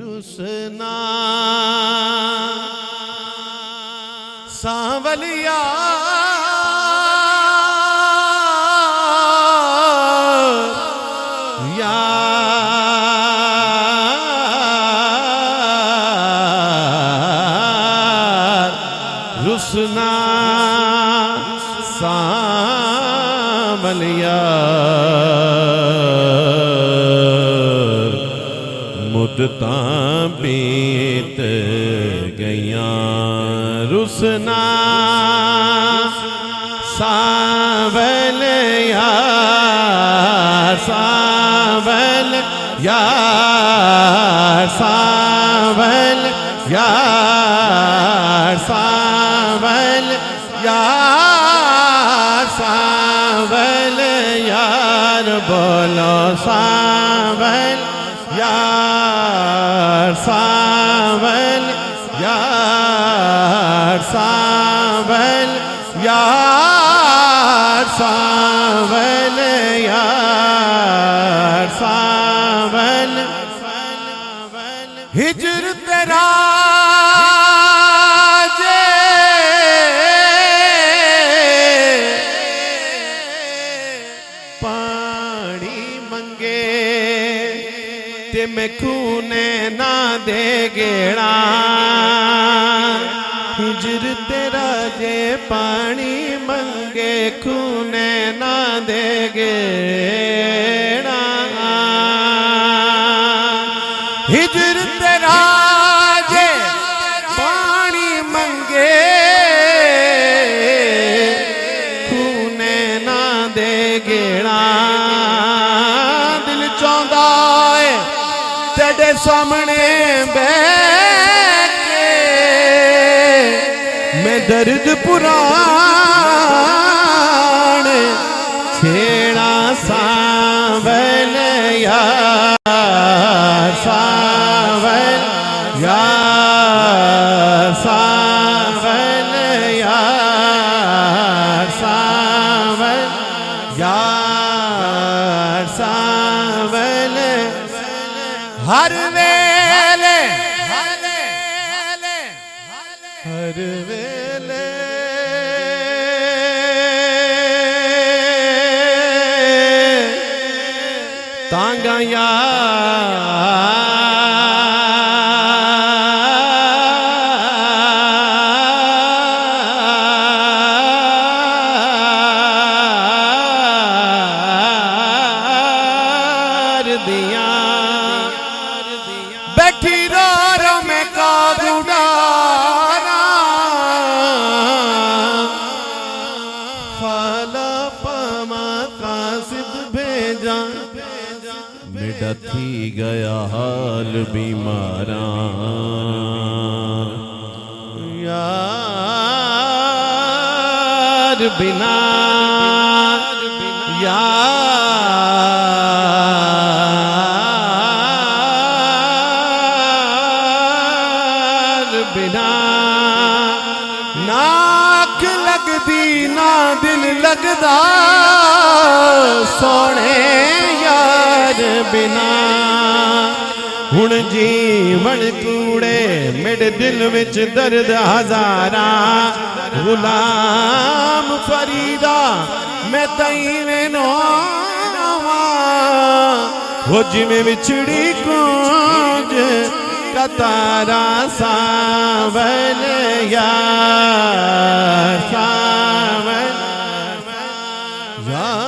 रुसना सांवलिया रुसना सांवलिया मुद्दतां बीत गईयां रुसना सांवलिया सांवलिया सांवलिया सांवलिया सांवलिया बोलो सांवलिया सांवल यार सांवल यार सांवल यार सांवल हिजर तेरा जे पानी मंगे ते मैं खूने ना दे गेड़ा हिजर तेरा जे पानी मंगे खूने ना दे गेड़ा हिजर तेरा जे पानी मंगे खूने ना दे गेड़ा दिल चाहता है तेरे सामने बैठ के मैं दर्द पुराण छेड़ा सांवल यार सांवल यार सांवल यार सांवल यार सांवल हर वेले हर वेले तांगा यार दिया बैठी रो में काबूडारा खाला पमा कासिद भेजा मेरा थी गया हाल बीमारा यार बिना बिना नाक लगदी ना दिल लगदा सोने यार बिना हुण जीवन कूड़े मेरे दिल विच दर्द हजारा गुलाम फरीदा मैं तईवें नोवा हो जिवें विछड़ी कूंज कतारा सांवल यार सांवल यार